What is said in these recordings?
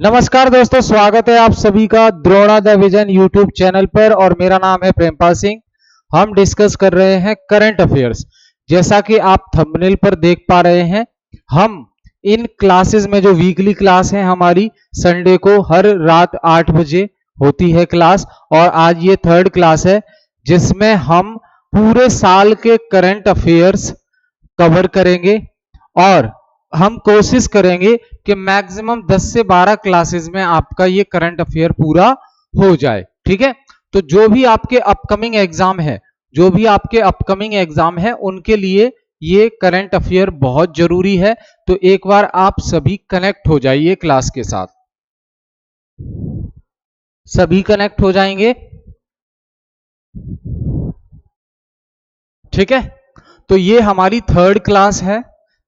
नमस्कार दोस्तों, स्वागत है आप सभी का Drona the vision YouTube channel पर। और मेरा नाम है प्रेमपाल सिंह। हम डिस्कस कर रहे हैं करंट अफेयर्स। जैसा कि आप थंबनेल पर देख पा रहे हैं, हम इन क्लासेस में जो वीकली क्लास है हमारी, संडे को हर रात 8 बजे होती है क्लास। और आज ये थर्ड क्लास है जिसमें हम पूरे साल के करंट अफेयर्स कवर करेंगे। और हम कोशिश करेंगे कि मैक्सिमम 10 से 12 क्लासेस में आपका ये करंट अफेयर पूरा हो जाए। ठीक है, तो जो भी आपके अपकमिंग एग्जाम है उनके लिए ये करंट अफेयर बहुत जरूरी है। तो एक बार आप सभी कनेक्ट हो जाइए क्लास के साथ। सभी कनेक्ट हो जाएंगे, ठीक है। तो ये हमारी थर्ड क्लास है,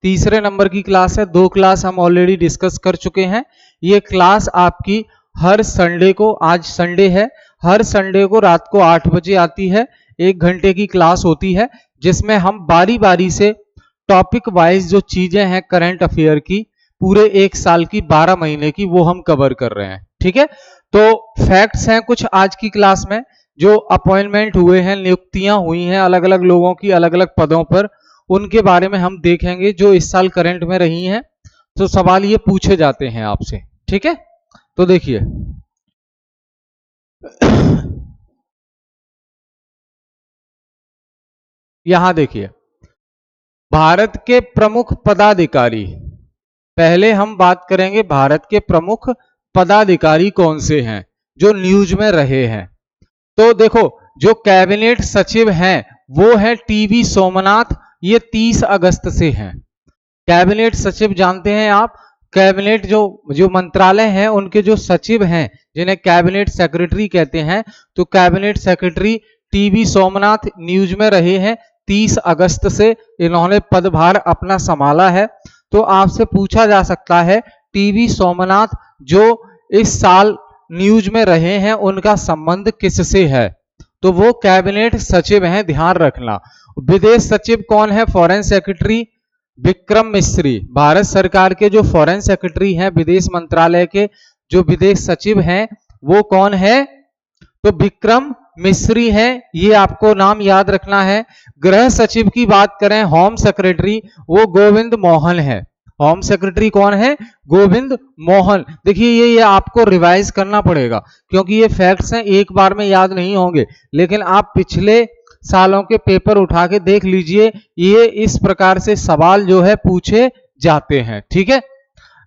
तीसरे नंबर की क्लास है। 2 क्लास हम ऑलरेडी डिस्कस कर चुके हैं। ये क्लास आपकी हर संडे को, आज संडे है, हर संडे को रात को 8 बजे आती है। 1 घंटे की क्लास होती है जिसमें हम बारी बारी से टॉपिक वाइज जो चीजें हैं करंट अफेयर की, पूरे 1 साल की 12 महीने की, वो हम कवर कर रहे हैं। ठीक है, तो फैक्ट्स हैं कुछ आज की क्लास में। जो अपॉइंटमेंट हुए हैं, नियुक्तियां हुई हैं अलग अलग लोगों की अलग अलग पदों पर, उनके बारे में हम देखेंगे जो इस साल करंट में रही हैं। तो सवाल ये पूछे जाते हैं आपसे, ठीक है। तो देखिए यहां देखिए, भारत के प्रमुख पदाधिकारी। पहले हम बात करेंगे भारत के प्रमुख पदाधिकारी कौन से हैं जो न्यूज में रहे हैं। तो देखो, जो कैबिनेट सचिव हैं वो है टीवी सोमनाथ। ये 30 अगस्त से हैं। कैबिनेट सचिव जानते हैं आप, कैबिनेट जो जो मंत्रालय हैं उनके जो सचिव हैं जिन्हें कैबिनेट सेक्रेटरी कहते हैं। तो cabinet secretary TV Somnath news में रहे हैं 30 अगस्त से इन्होंने पदभार अपना संभाला है। तो आपसे पूछा जा सकता है टीवी सोमनाथ जो इस साल न्यूज में रहे हैं उनका संबंध किससे है। तो वो कैबिनेट सचिव हैं, ध्यान रखना। विदेश सचिव कौन है? Foreign secretary Vikram Misri. भारत सरकार के जो फॉरेन सेक्रेटरी हैं, विदेश मंत्रालय के जो विदेश सचिव हैं, वो कौन है? तो विक्रम मिस्री हैं। ये आपको नाम याद रखना है। गृह सचिव की बात करें, होम सेक्रेटरी, वो गोविंद मोहन है। होम सेक्रेटरी कौन है? गोविंद मोहन। देखिए ये आपको रिवाइज करना पड़ेगा क्योंकि ये फैक्ट्स हैं, एक बार में याद नहीं होंगे। लेकिन आप पिछले सालों के पेपर उठा के देख लीजिए, ये इस प्रकार से सवाल जो है पूछे जाते हैं। ठीक है।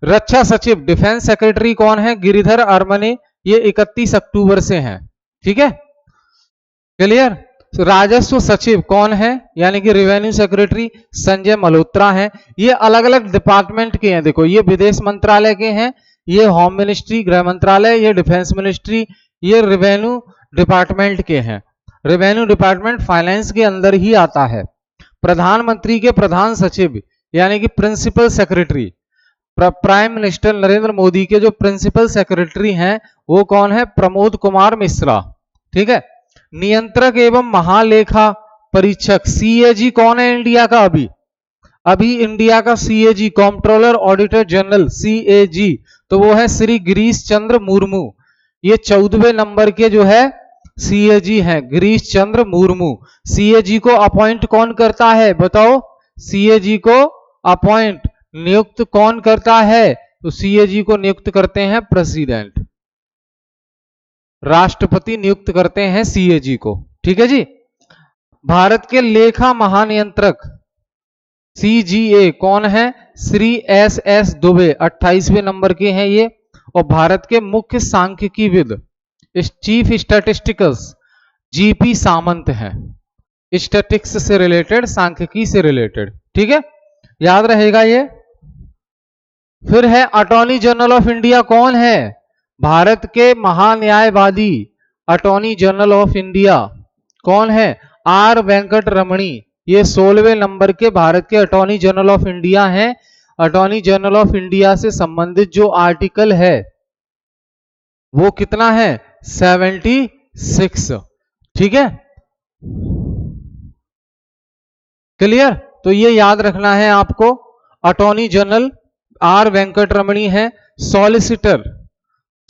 रक्षा सचिव डिफेंस सेक्रेटरी कौन है? गिरिधर अरमने। ये 31 अक्टूबर से हैं। ठीक है, क्लियर। राजस्व सचिव कौन है? यानी कि रेवेन्यू सेक्रेटरी संजय मल्होत्रा हैं। ये अलग अलग डिपार्टमेंट के हैं। देखो, ये विदेश मंत्रालय के हैं, ये होम मिनिस्ट्री गृह मंत्रालय, ये डिफेंस मिनिस्ट्री, ये रेवेन्यू डिपार्टमेंट के हैं। रेवेन्यू डिपार्टमेंट फाइनेंस के अंदर ही आता है। प्रधानमंत्री के प्रधान सचिव यानी कि principal secretary, prime minister Narendra Modi के जो प्रिंसिपल सेक्रेटरी हैं वो कौन है? प्रमोद कुमार मिश्रा। ठीक है। नियंत्रक एवं महालेखा परीक्षक सीएजी कौन है इंडिया का? अभी इंडिया का CAG, controller auditor general CAG, तो वो है श्री गिरीश चंद्र मुर्मू। ये 14वें नंबर के जो है सीएजी हैं, गिरीश चंद्र मुर्मू। सीएजी को अपॉइंट कौन करता है बताओ? सीएजी को अपॉइंट, नियुक्त कौन करता है? तो सीएजी को नियुक्त करते हैं प्रेसिडेंट, राष्ट्रपति नियुक्त करते हैं सीएजी को। ठीक है जी। भारत के लेखा महानियंत्रक सीजीए कौन है? श्री एस एस दुबे, 28वें नंबर के हैं ये। और भारत के मुख्य सांख्यिकीविद चीफ स्टैटिस्टिकल्स जीपी सामंत हैं। स्टैटिस्टिक्स से रिलेटेड, सांख्यिकी से रिलेटेड। ठीक है, याद रहेगा ये। फिर है अटॉर्नी जनरल ऑफ इंडिया कौन है? भारत के महान्यायवादी अटॉर्नी जनरल ऑफ इंडिया कौन है? आर वेंकट रमणी। ये 16वें नंबर के भारत के अटॉर्नी जनरल ऑफ इंडिया हैं। अटॉर्नी जनरल ऑफ इंडिया से संबंधित जो आर्टिकल है वो कितना है? 76। ठीक है, क्लियर। तो ये याद रखना है आपको। अटॉर्नी जनरल आर वेंकट रमणी है। Solicitor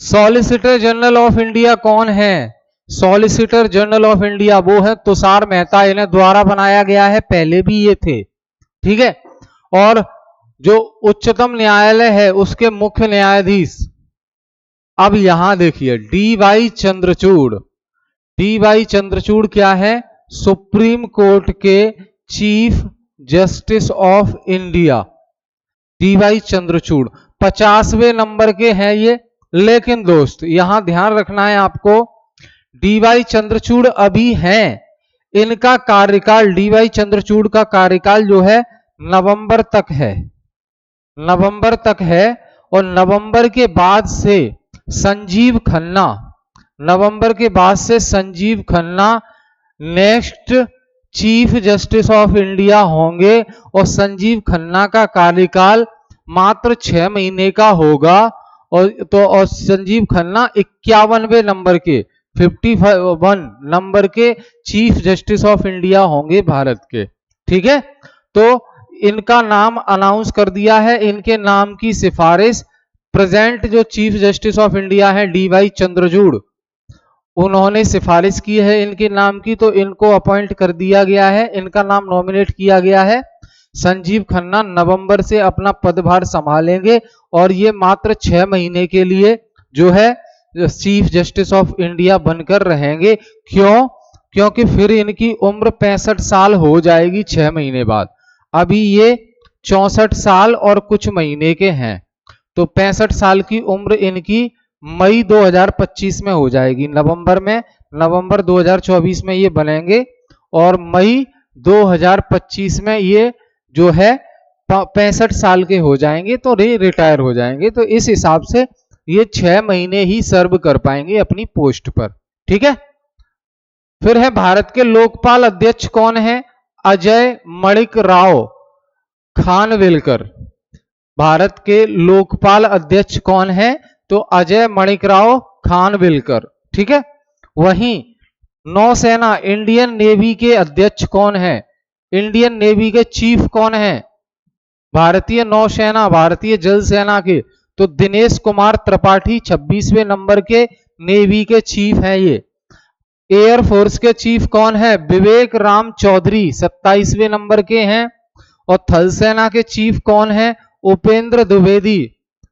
solicitor general of India कौन है? सॉलिसिटर जनरल ऑफ इंडिया वो है तुषार मेहता, इन्हें द्वारा बनाया गया है, पहले भी ये थे, ठीक है। और जो उच्चतम न्यायालय है उसके मुख्य न्यायाधीश, अब यहां देखिए D Y Chandrachud, D Y Chandrachud क्या है? सुप्रीम कोर्ट के Chief Justice of India, D Y Chandrachud 50वें नंबर के हैं ये। लेकिन दोस्त यहां ध्यान रखना है आपको, डी वाई चंद्रचूड़ अभी हैं, इनका कार्यकाल, डी वाई चंद्रचूड़ का कार्यकाल जो है नवंबर तक है, नवंबर तक है। और नवंबर के बाद से संजीव खन्ना, नवंबर के बाद से Sanjeev Khanna next chief Justice of India होंगे। और संजीव खन्ना का कार्यकाल मात्र 6 महीने का होगा। और संजीव खन्ना 51वें नंबर के 51 नंबर के चीफ जस्टिस ऑफ इंडिया होंगे भारत के, ठीक है। तो इनका नाम अनाउंस कर दिया है, इनके नाम की सिफारिश प्रेजेंट जो चीफ जस्टिस ऑफ इंडिया है डी वाई चंद्रचूड़, उन्होंने सिफारिश की है इनके नाम की, तो इनको अपॉइंट कर दिया गया है, इनका नाम नॉमिनेट किया गया है। संजीव खन्ना नवंबर से अपना पदभार संभालेंगे और ये मात्र 6 महीने के लिए जो है चीफ जस्टिस ऑफ इंडिया बनकर रहेंगे। क्यों? क्योंकि फिर इनकी उम्र 65 साल हो जाएगी 6 महीने बाद। अभी ये 64 साल और कुछ महीने के हैं, तो 65 साल की उम्र इनकी मई 2025 में हो जाएगी, नवंबर में, नवंबर 2024 में ये बनेंगे और मई 2025 में ये जो है 65 साल के हो जाएंगे, तो रिटायर हो जाएंगे। तो इस हिसाब से ये 6 महीने ही सर्व कर पाएंगे अपनी पोस्ट पर, ठीक है। फिर है भारत के लोकपाल अध्यक्ष कौन है? अजय मणिक राव खानविलकर। भारत के लोकपाल अध्यक्ष कौन है? तो अजय मणिकराव खानविलकर, ठीक है। वहीं नौसेना इंडियन नेवी के अध्यक्ष कौन है? इंडियन नेवी के चीफ कौन है? भारतीय नौसेना, भारतीय जल सेना के तो दिनेश कुमार त्रिपाठी 26वें नंबर के नेवी के चीफ हैं ये। एयरफोर्स के चीफ कौन है? विवेक राम चौधरी 27वें नंबर के हैं। और थल सेना के चीफ कौन है? उपेंद्र द्विवेदी,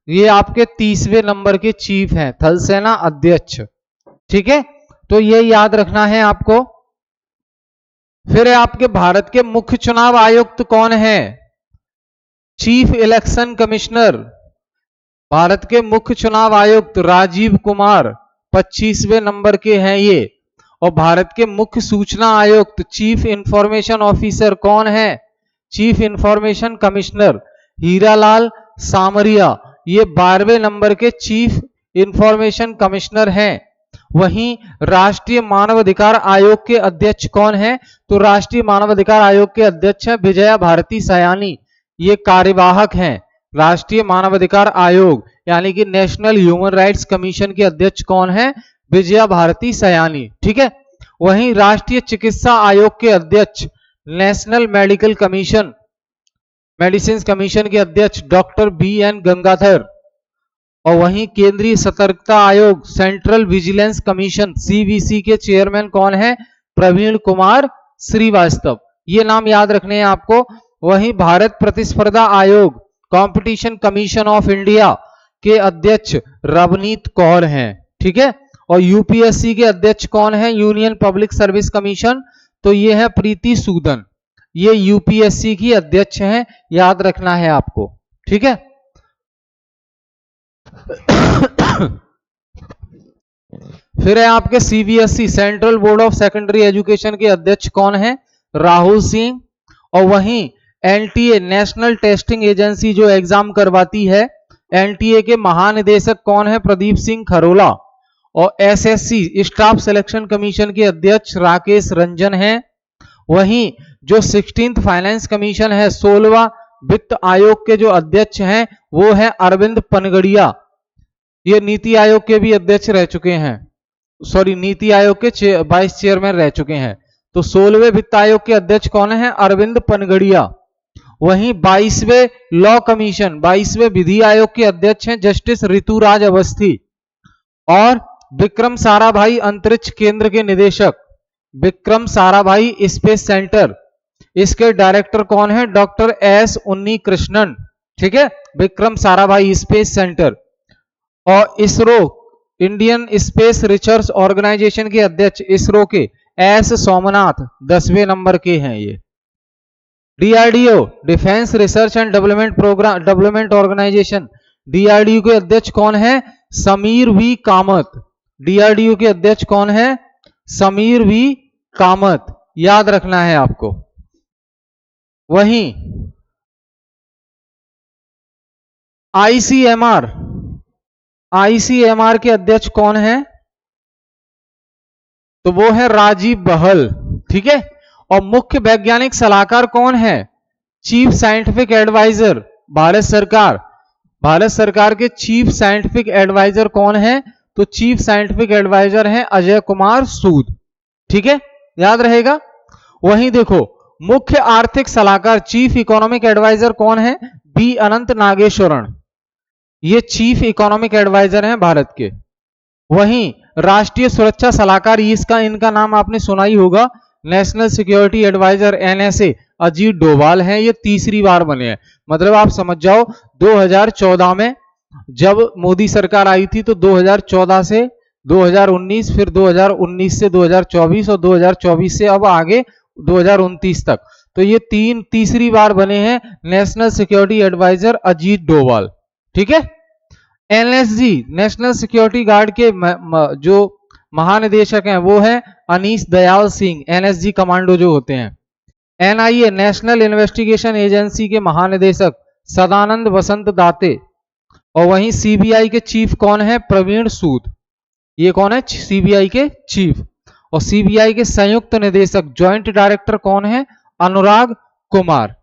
ये आपके 30वें नंबर के चीफ हैं, थल सेना अध्यक्ष, ठीक है। तो ये याद रखना है आपको। फिर आपके भारत के मुख्य चुनाव आयुक्त कौन है? चीफ इलेक्शन कमिश्नर, भारत के मुख्य चुनाव आयुक्त राजीव कुमार 25वें नंबर के हैं ये। और भारत के मुख्य सूचना आयुक्त चीफ इंफॉर्मेशन ऑफिसर कौन है? Chief information commissioner Hiralal Samariya, ये 12वें नंबर के चीफ इंफॉर्मेशन कमिश्नर हैं। वहीं राष्ट्रीय मानवाधिकार आयोग के अध्यक्ष कौन है? तो राष्ट्रीय मानवाधिकार आयोग के अध्यक्ष है विजया भारती सयानी, ये कार्यवाहक हैं। राष्ट्रीय मानवाधिकार आयोग यानी कि नेशनल ह्यूमन राइट्स कमीशन के अध्यक्ष कौन है? विजया भारती सयानी, ठीक है। वहीं राष्ट्रीय चिकित्सा आयोग के अध्यक्ष, national medical commission, medicine commission के अध्यक्ष डॉक्टर BN गंगाधर। और वहीं केंद्रीय सतर्कता आयोग, सेंट्रल विजिलेंस कमीशन CVC के चेयरमैन कौन है? प्रवीण कुमार श्रीवास्तव, ये नाम याद रखने हैं आपको। वहीं भारत प्रतिस्पर्धा आयोग, कंपटीशन कमीशन ऑफ इंडिया के अध्यक्ष रवनीत कौर हैं, ठीक है। और UPSC के अध्यक्ष कौन है? यूनियन पब्लिक सर्विस कमीशन, तो ये है प्रीति सूदन, ये UPSC की अध्यक्ष हैं, याद रखना है आपको, ठीक है। फिर है आपके CBSE central board of secondary education के अध्यक्ष कौन है? राहुल सिंह। और वहीं NTA नेशनल टेस्टिंग एजेंसी जो एग्जाम करवाती है, NTA के महानिदेशक कौन है? प्रदीप सिंह खरोला। और SSC स्टाफ सिलेक्शन कमीशन के अध्यक्ष राकेश रंजन हैं। वहीं जो 16th फाइनेंस कमीशन है, 16वां वित्त आयोग के जो अध्यक्ष हैं वो है अरविंद पनगड़िया, ये नीति आयोग के भी अध्यक्ष रह चुके हैं, सॉरी नीति आयोग के वाइस चेयरमैन रह चुके हैं। तो 16वें वित्त आयोग के अध्यक्ष कौन है? अरविंद पनगड़िया। वहीं 22वें लॉ कमीशन, 22वें विधि आयोग के अध्यक्ष हैं जस्टिस ऋतुराज अवस्थी। और विक्रम साराभाई अंतरिक्ष केंद्र के निदेशक, विक्रम साराभाई स्पेस सेंटर, इसके डायरेक्टर कौन है? डॉक्टर एस उन्नी कृष्णन। ठीक है, विक्रम साराभाई स्पेस सेंटर। और ISRO, Indian Space Research Organisation के अध्यक्ष इसरो के एस सोमनाथ 10वें नंबर के हैं ये। DRDO, defence research and development organisation, DRDO के अध्यक्ष कौन है? समीर वी कामत। डीआरडीओ के अध्यक्ष कौन है? समीर वी कामत, याद रखना है आपको। वहीं आईसीएमआर, आईसीएमआर के अध्यक्ष कौन है? तो वो है राजीव बहल। ठीक है, और मुख्य वैज्ञानिक सलाहकार कौन है? चीफ साइंटिफिक एडवाइजर, भारत सरकार, भारत सरकार के चीफ साइंटिफिक एडवाइजर कौन है? तो चीफ साइंटिफिक एडवाइजर हैं अजय कुमार सूद। ठीक है, याद रहेगा। वहीं देखो, मुख्य आर्थिक सलाहकार चीफ इकोनॉमिक एडवाइजर कौन है? बी अनंत नागेश्वरण, ये चीफ इकोनॉमिक एडवाइजर हैं भारत के। वहीं राष्ट्रीय सुरक्षा सलाहकार, इसका इनका नाम आपने सुना ही होगा, national security adviser NSA, Ajit Doval हैं। ये तीसरी बार बने हैं। मतलब आप समझ जाओ 2014 में जब मोदी सरकार आई थी तो 2014 से 2019, फिर 2019 से 2024 और 2024 से अब आगे 2029 तक, तो ये तीसरी बार बने हैं national security adviser Ajit Doval. ठीक है, एनएसजी, नेशनल सिक्योरिटी गार्ड के जो महानिदेशक हैं वो है अनीश दयाल सिंह, एनएसजी कमांडो जो होते हैं। एनआईए, नेशनल इन्वेस्टिगेशन एजेंसी के महानिदेशक सदानंद वसंत दाते। और वहीं सीबीआई के चीफ कौन है? प्रवीण सूद, ये कौन है? सीबीआई के चीफ। और सीबीआई के संयुक्त निदेशक, ज्वाइंट डायरेक्टर कौन है? अनुराग कुमार।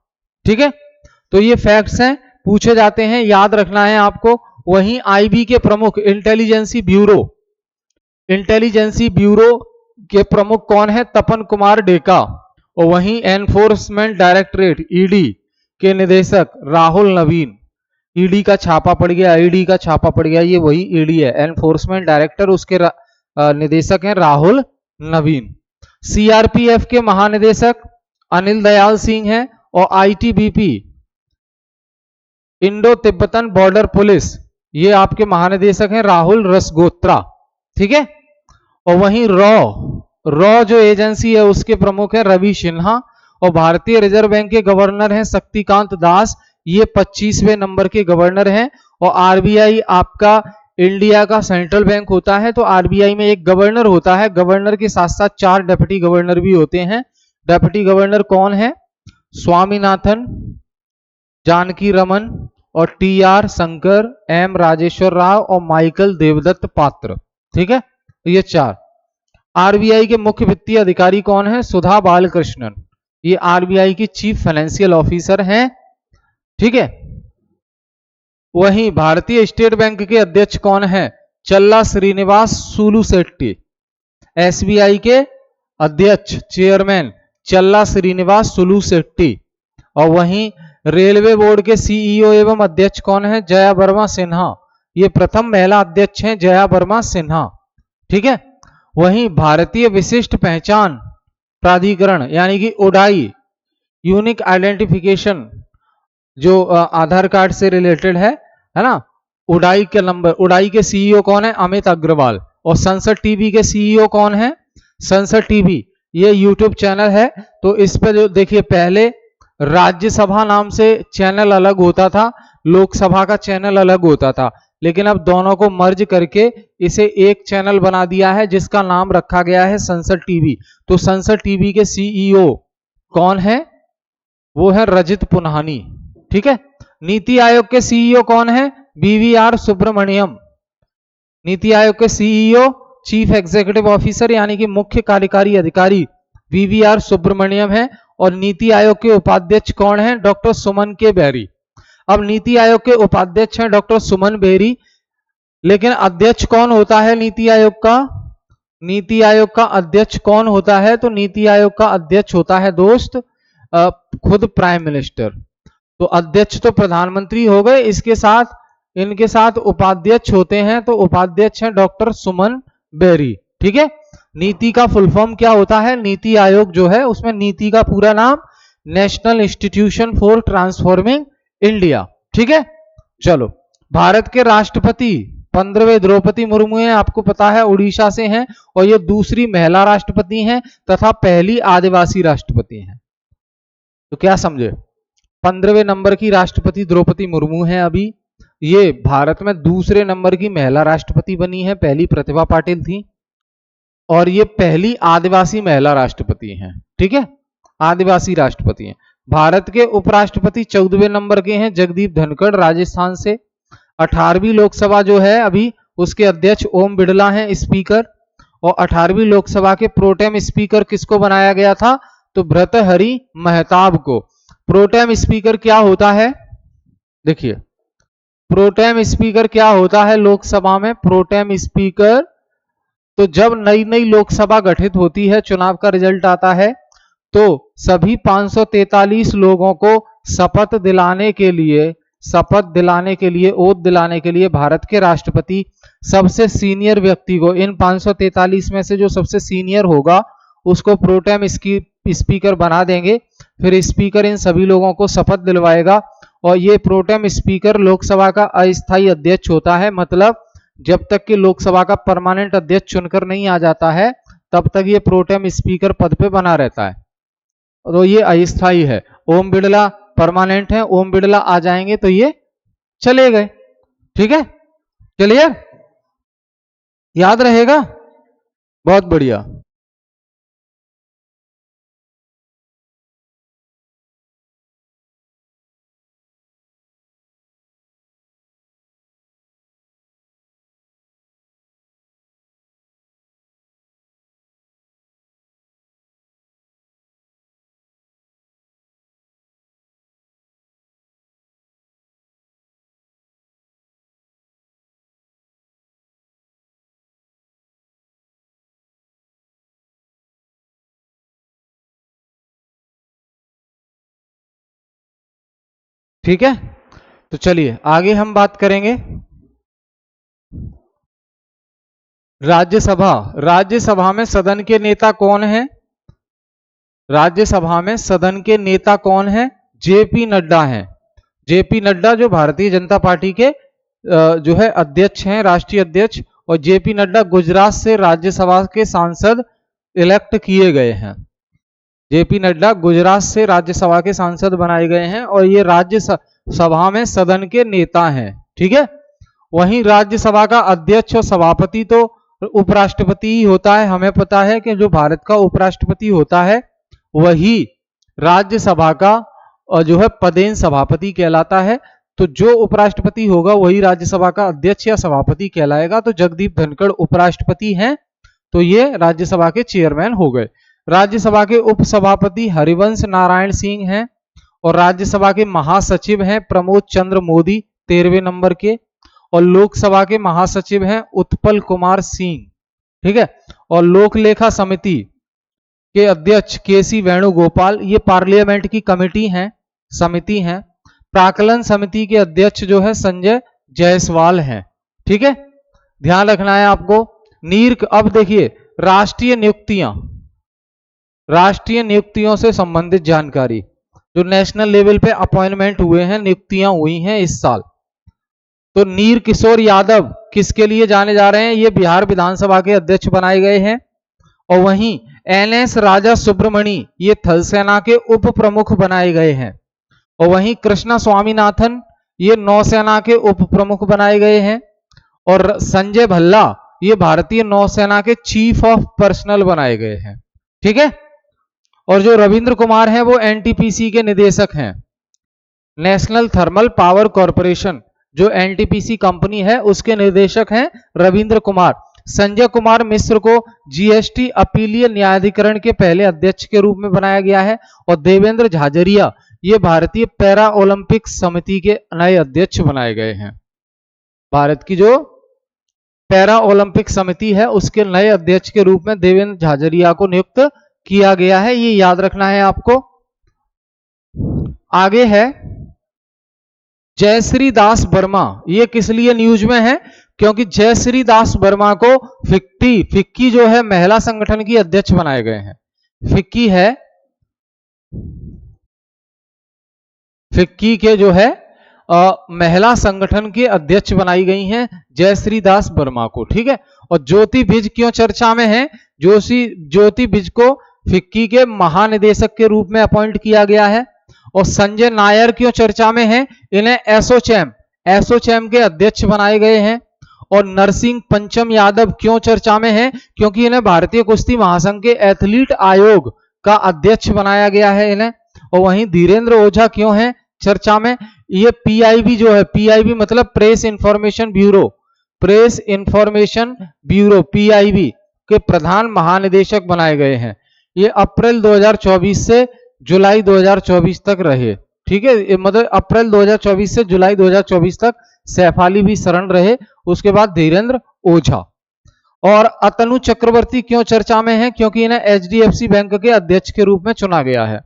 ठीक है, तो ये फैक्ट्स हैं, पूछे जाते हैं, याद रखना है आपको। वहीं आईबी के प्रमुख, इंटेलिजेंसी ब्यूरो, इंटेलिजेंसी ब्यूरो के प्रमुख कौन है? तपन कुमार डेका। और वहीं एनफोर्समेंट डायरेक्टरेट ईडी के निदेशक राहुल नवीन। ईडी का छापा पड़ गया, ईडी का छापा पड़ गया, ये वही ईडी है, एनफोर्समेंट डायरेक्टर, उसके निदेशक हैं राहुल नवीन। सीआरपीएफ के महानिदेशक अनिल दयाल सिंह हैं। और ITBP, Indo Tibetan border police, ये आपके महानिदेशक हैं राहुल रसगोत्रा। ठीक है, और वहीं रॉ जो एजेंसी है उसके प्रमुख है रवि सिन्हा। और भारतीय रिजर्व बैंक के गवर्नर हैं शक्तिकांत दास, ये 25वें नंबर के गवर्नर हैं। और आरबीआई आपका इंडिया का सेंट्रल बैंक होता है, तो आरबीआई में एक गवर्नर होता है, गवर्नर के साथ साथ 4 डेप्यूटी गवर्नर भी होते हैं। डेप्यूटी गवर्नर कौन है? स्वामीनाथन, जानकी रमन और टी.आर. शंकर, एम. राजेश्वर राव और माइकल देवदत्त पात्र। ठीक है, ये 4। आरबीआई के मुख्य वित्तीय अधिकारी कौन है? सुधा बालकृष्णन, ये आरबीआई की चीफ फाइनेंशियल ऑफिसर हैं। ठीक है, वहीं भारतीय स्टेट बैंक के अध्यक्ष कौन है? चल्ला श्रीनिवास सुलुशेट्टी। एसबीआई के अध्यक्ष, चेयरमैन चल्ला श्रीनिवास सुलुशेट्टी। और वहीं रेलवे बोर्ड के सीईओ एवं अध्यक्ष कौन है? जया वर्मा सिन्हा, ये प्रथम महिला अध्यक्ष हैं, जया वर्मा सिन्हा। ठीक है, वहीं भारतीय विशिष्ट पहचान प्राधिकरण यानी कि ओडाई, यूनिक आइडेंटिफिकेशन, जो आधार कार्ड से रिलेटेड है ना, उडाई के नंबर, उडाई के सीईओ कौन है? अमित अग्रवाल। और संसद टीवी के सीईओ कौन है? संसद टीवी, ये यूट्यूब चैनल है, तो इस पर जो देखिए, पहले राज्यसभा नाम से चैनल अलग होता था, लोकसभा का चैनल अलग होता था, लेकिन अब दोनों को मर्ज करके इसे एक चैनल बना दिया है जिसका नाम रखा गया है संसद टीवी। तो संसद टीवी के सीईओ कौन है? वो है रजत पुन्हानी। ठीक है, नीति आयोग के सीईओ कौन है? बीवीआर सुब्रमण्यम। नीति आयोग के सीईओ, चीफ एग्जीक्यूटिव ऑफिसर यानी कि मुख्य कार्यकारी अधिकारी बीवीआर सुब्रमण्यम है। और नीति आयोग के उपाध्यक्ष कौन है? डॉक्टर सुमन के बेरी। अब नीति आयोग के उपाध्यक्ष हैं डॉक्टर सुमन बेरी, लेकिन अध्यक्ष कौन होता है नीति आयोग का? नीति आयोग का अध्यक्ष कौन होता है? तो नीति आयोग का अध्यक्ष होता है दोस्त खुद प्राइम मिनिस्टर। तो अध्यक्ष तो प्रधानमंत्री हो गए, इसके साथ इनके साथ उपाध्यक्ष होते हैं, तो उपाध्यक्ष हैं डॉक्टर सुमन बेरी। ठीक है। नीति का फुल फॉर्म क्या होता है? नीति आयोग जो है उसमें नीति का पूरा नाम national institution for transforming India. ठीक है। चलो, भारत के राष्ट्रपति 15वें द्रौपदी मुर्मू हैं, आपको पता है उड़ीसा से हैं, और ये दूसरी महिला राष्ट्रपति हैं तथा पहली आदिवासी राष्ट्रपति हैं। तो क्या समझे, 15वें नंबर की राष्ट्रपति द्रौपदी मुर्मू हैं अभी, ये भारत में दूसरे नंबर की महिला राष्ट्रपति बनी है, पहली प्रतिभा पाटिल थी, और ये पहली आदिवासी महिला राष्ट्रपति हैं। ठीक है, आदिवासी राष्ट्रपति हैं। भारत के उपराष्ट्रपति 14वें नंबर के हैं, जगदीप धनखड़ राजस्थान से। 18वीं लोकसभा जो है अभी, उसके अध्यक्ष ओम बिड़ला हैं स्पीकर, और 18वीं लोकसभा के प्रोटेम स्पीकर किसको बनाया गया था? तो भर्तृहरि महताब को। प्रोटेम स्पीकर क्या होता है? देखिए, प्रोटेम स्पीकर क्या होता है लोकसभा में? प्रोटेम स्पीकर, तो जब नई नई लोकसभा गठित होती है, चुनाव का रिजल्ट आता है, तो सभी 543 लोगों को शपथ दिलाने के लिए ओथ दिलाने के लिए भारत के राष्ट्रपति सबसे सीनियर व्यक्ति को, इन 543 में से जो सबसे सीनियर होगा उसको प्रोटेम स्पीकर बना देंगे। फिर स्पीकर इन सभी लोगों को शपथ दिलवाएगा, और ये प्रोटेम स्पीकर लोकसभा का अस्थायी अध्यक्ष होता है। मतलब जब तक कि लोकसभा का परमानेंट अध्यक्ष चुनकर नहीं आ जाता है, तब तक ये प्रोटेम स्पीकर पद पे बना रहता है, तो ये अस्थायी है। ओम बिड़ला परमानेंट है, ओम बिड़ला आ जाएंगे तो ये चले गए। ठीक है, क्लियर? याद रहेगा? बहुत बढ़िया। ठीक है, तो चलिए आगे हम बात करेंगे राज्यसभा। राज्यसभा में सदन के नेता कौन है? राज्यसभा में सदन के नेता कौन है? जेपी नड्डा हैं। जेपी नड्डा जो भारतीय जनता पार्टी के जो है अध्यक्ष हैं, राष्ट्रीय अध्यक्ष, और जेपी नड्डा गुजरात से राज्यसभा के सांसद इलेक्ट किए गए हैं। जेपी नड्डा गुजरात से राज्यसभा के सांसद बनाए गए हैं, और ये राज्यसभा में सदन के नेता हैं। ठीक है, वहीं राज्यसभा का अध्यक्ष और सभापति तो उपराष्ट्रपति ही होता है। हमें पता है कि जो भारत का उपराष्ट्रपति होता है वही राज्यसभा का जो है पदेन सभापति कहलाता है। तो जो उपराष्ट्रपति होगा वही राज्यसभा का अध्यक्ष या सभापति कहलाएगा। तो जगदीप धनखड़ उपराष्ट्रपति हैं, तो ये राज्यसभा के चेयरमैन हो गए। राज्यसभा के उपसभापति हरिवंश नारायण सिंह हैं, और राज्यसभा के महासचिव हैं प्रमोद चंद्र मोदी 13वें नंबर के, और लोकसभा के महासचिव हैं उत्पल कुमार सिंह। ठीक है, और लोक लेखा समिति के अध्यक्ष केसी वेणुगोपाल, ये पार्लियामेंट की समिति हैं। प्राक्कलन समिति के अध्यक्ष जो है संजय जायसवाल हैं। ठीक है, ध्यान रखना है आपको। अब देखिए राष्ट्रीय नियुक्तियों से संबंधित जानकारी, जो नेशनल लेवल पे अपॉइंटमेंट हुए हैं, नियुक्तियां हुई हैं इस साल। तो नीर किशोर यादव किसके लिए जाने जा रहे हैं? ये बिहार विधानसभा के अध्यक्ष बनाए गए हैं। और वहीं एनएस राजा सुब्रमणी ये थल सेना के उप प्रमुख बनाए गए हैं। और वहीं कृष्णा स्वामीनाथन ये नौसेना के उप प्रमुख बनाए गए हैं। और संजय भल्ला ये भारतीय नौसेना के चीफ ऑफ पर्सनल बनाए गए हैं। ठीक है, और जो रविंद्र कुमार हैं वो एनटीपीसी के निदेशक हैं। नेशनल थर्मल पावर कॉरपोरेशन जो एनटीपीसी कंपनी है उसके निदेशक हैं रविंद्र कुमार। संजय कुमार मिश्र को जीएसटी अपीलीय न्यायाधिकरण के पहले अध्यक्ष के रूप में बनाया गया है। और देवेंद्र झाझरिया ये भारतीय पैरा ओलंपिक समिति के नए अध्यक्ष बनाए गए हैं। भारत की जो पैरा ओलंपिक समिति है उसके नए अध्यक्ष के रूप में देवेंद्र झाझरिया को नियुक्त किया गया है। ये याद रखना है आपको। आगे है जयश्री दास वर्मा, ये किस लिए न्यूज में है? क्योंकि जयश्री दास वर्मा को फिक्की जो है महिला संगठन की अध्यक्ष बनाए गए हैं। फिक्की के जो है महिला संगठन के अध्यक्ष बनाई गई हैं जयश्री दास वर्मा को, ठीक है। और ज्योति बिज क्यों चर्चा में है? ज्योति बिज को फिक्की के महानिदेशक के रूप में अपॉइंट किया गया है। और संजय नायर क्यों चर्चा में है? इन्हें एसोचैम के अध्यक्ष बनाए गए हैं। और नरसिंह पंचम यादव क्यों चर्चा में है? क्योंकि इन्हें भारतीय कुश्ती महासंघ के एथलीट आयोग का अध्यक्ष बनाया गया है इन्हें। और वहीं धीरेन्द्र ओझा क्यों है चर्चा में? ये पीआईबी जो है, पीआईबी मतलब प्रेस इंफॉर्मेशन ब्यूरो पीआईबी के प्रधान महानिदेशक बनाए गए हैं। ये अप्रैल 2024 से जुलाई 2024 तक रहे, ठीक है। मतलब अप्रैल 2024 से जुलाई 2024 तक सैफाली भी शरण रहे, उसके बाद धीरेन्द्र ओझा। और अतनु चक्रवर्ती क्यों चर्चा में है? क्योंकि इन्हें एचडीएफसी बैंक के अध्यक्ष के रूप में चुना गया है।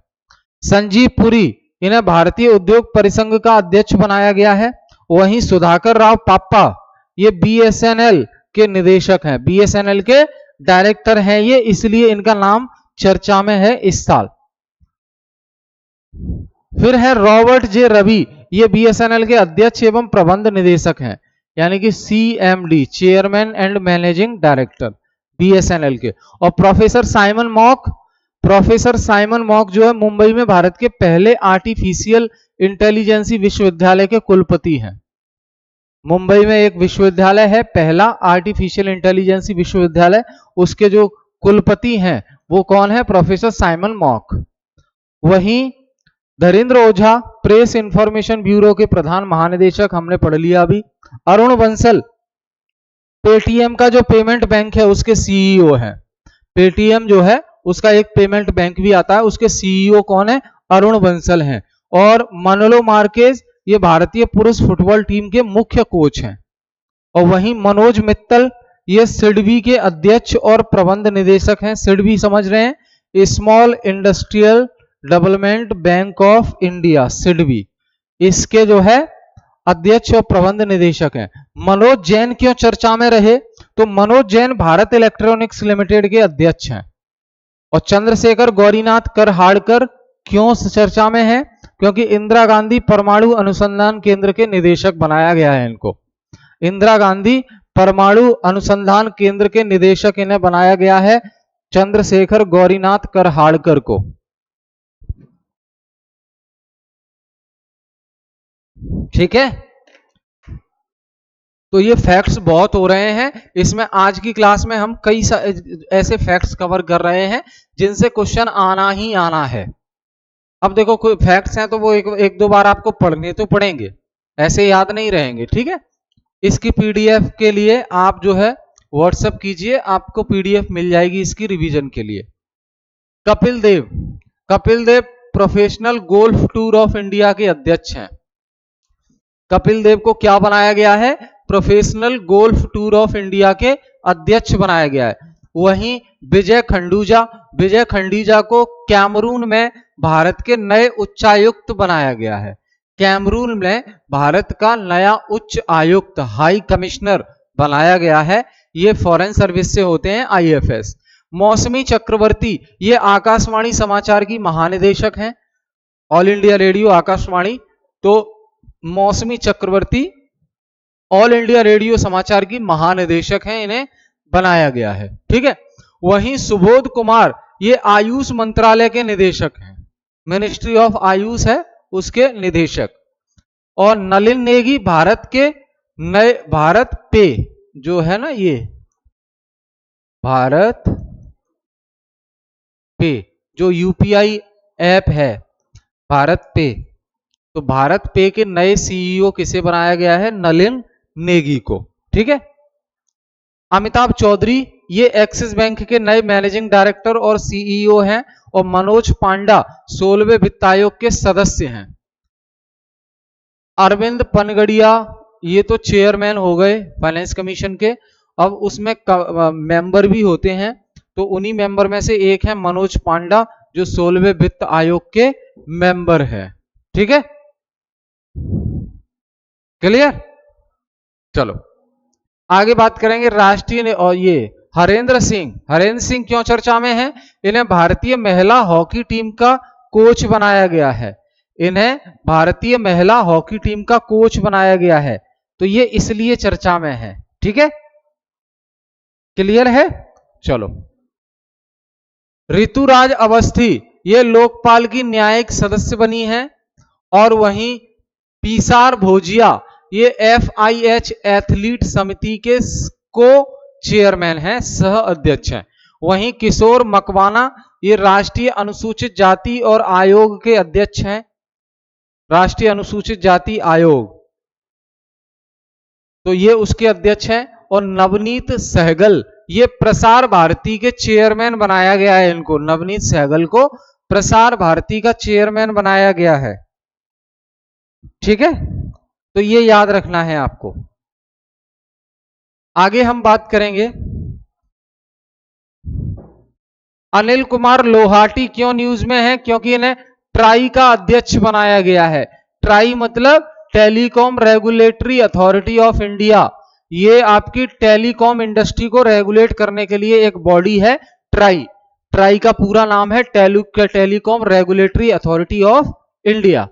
संजीव पुरी, इन्हें भारतीय उद्योग परिसंघ का अध्यक्ष बनाया गया है। वहीं सुधाकर राव पाप्पा, ये बीएसएनएल के निदेशक हैं, बीएसएनएल के डायरेक्टर हैं ये, इसलिए इनका नाम चर्चा में है इस साल। फिर है रॉबर्ट जे रवि, ये बीएसएनएल के अध्यक्ष एवं प्रबंध निदेशक हैं, यानी कि CMD, chairman and managing director BSNL के। और प्रोफेसर साइमन मॉक जो है मुंबई में भारत के पहले आर्टिफिशियल इंटेलिजेंसी विश्वविद्यालय के कुलपति हैं। मुंबई में एक विश्वविद्यालय है पहला आर्टिफिशियल इंटेलिजेंसी विश्वविद्यालय, उसके जो कुलपति हैं वो कौन है? Professor Simon mock. वहीं Dhirendra Ojha press information bureau के प्रधान महानिदेशक, हमने पढ़ लिया अभी। अरुण बंसल पेटीएम का जो पेमेंट बैंक है उसके सीईओ हैं। पेटीएम जो है उसका एक पेमेंट बैंक भी आता है, उसके सीईओ कौन है? अरुण बंसल हैं। और मनोलो मार्केज, ये भारतीय पुरुष फुटबॉल टीम के मुख्य कोच हैं। और वहीं मनोज मित्तल, ये सिडबी के अध्यक्ष और प्रबंध निदेशक हैं। सिडबी समझ रहे हैं, small industrial development bank of India, SIDBI, इसके जो है अध्यक्ष और प्रबंध निदेशक हैं। मनोज जैन क्यों चर्चा में रहे? तो मनोज जैन भारत इलेक्ट्रॉनिक्स लिमिटेड के अध्यक्ष हैं। और चंद्रशेखर गौरीनाथ करहाड़कर क्यों चर्चा में है? क्योंकि इंदिरा गांधी परमाणु अनुसंधान केंद्र के निदेशक बनाया गया है इनको। इंदिरा गांधी परमाणु अनुसंधान केंद्र के निदेशक इन्हें बनाया गया है, चंद्रशेखर गौरीनाथ करहाड़कर को। ठीक है, तो ये फैक्ट्स बहुत हो रहे हैं इसमें। आज की क्लास में हम कई ऐसे फैक्ट्स कवर कर रहे हैं जिनसे क्वेश्चन आना ही आना है। अब देखो कोई फैक्ट्स हैं तो वो एक दो बार आपको पढ़ने तो पड़ेंगे, ऐसे याद नहीं रहेंगे, ठीक है। इसकी पीडीएफ के लिए आप जो है व्हाट्सएप कीजिए, आपको पीडीएफ मिल जाएगी इसकी रिवीजन के लिए। Kapil Dev professional golf tour of India के अध्यक्ष हैं। कपिल देव को क्या बनाया गया है? Professional golf tour of India के अध्यक्ष बनाया गया है। वहीं विजय खंडूजा को कैमरून में भारत के नए उच्चायुक्त बनाया गया है। कैमरून में भारत का नया उच्च आयुक्त, हाई कमिश्नर बनाया गया है। ये फॉरेन सर्विस से होते हैं, आईएफएस। मौसमी चक्रवर्ती, ये आकाशवाणी समाचार की महानिदेशक हैं, ऑल इंडिया रेडियो आकाशवाणी। तो मौसमी चक्रवर्ती ऑल इंडिया रेडियो समाचार की महानिदेशक हैं, इन्हें बनाया गया है, ठीक है। वहीं सुबोध कुमार, ये आयुष मंत्रालय के निदेशक हैं, मिनिस्ट्री ऑफ आयुष है उसके निदेशक। और नलिन नेगी भारत के नए भारत पे जो है ना, ये भारत पे जो यूपीआई ऐप है भारत पे, तो भारत पे के नए सीईओ किसे बनाया गया है? नलिन नेगी को, ठीक है। अमिताभ चौधरी, ये एक्सिस बैंक के नए मैनेजिंग डायरेक्टर और सीईओ हैं। और मनोज पांडा 16वें वित्त आयोग के सदस्य हैं। अरविंद पनगड़िया, ये तो चेयरमैन हो गए फाइनेंस कमीशन के, अब उसमें मेंबर भी होते हैं, तो उन्हीं मेंबर में से एक है मनोज पांडा जो 16वें वित्त आयोग के मेंबर है, ठीक है। क्लियर। चलो आगे बात करेंगे राष्ट्रीय और ये हरेंद्र सिंह क्यों चर्चा में है? इन्हें भारतीय महिला हॉकी टीम का कोच बनाया गया है। इन्हें भारतीय महिला हॉकी टीम का कोच बनाया गया है, तो ये इसलिए चर्चा में है। ठीक है, क्लियर है। चलो ऋतुराज अवस्थी ये लोकपाल की न्यायिक सदस्य बनी है, और वहीं पीसार भोजिया ये FIH एथलीट समिति के को चेयरमैन हैं, सह अध्यक्ष हैं। वहीं किशोर मकवाना ये राष्ट्रीय अनुसूचित जाति और आयोग के अध्यक्ष हैं, राष्ट्रीय अनुसूचित जाति आयोग, तो ये उसके अध्यक्ष हैं। और नवनीत सहगल ये प्रसार भारती के चेयरमैन बनाया गया है। इनको नवनीत सहगल को प्रसार भारती का चेयरमैन बनाया गया है। ठीक है, तो ये याद रखना है आपको। आगे हम बात करेंगे अनिल कुमार लोहाटी क्यों न्यूज में है? क्योंकि इन्हें ट्राई का अध्यक्ष बनाया गया है। ट्राई मतलब telecom regulatory authority of India. ये आपकी टेलीकॉम इंडस्ट्री को रेगुलेट करने के लिए एक बॉडी है ट्राई। ट्राई का पूरा नाम है telecom regulatory authority of India.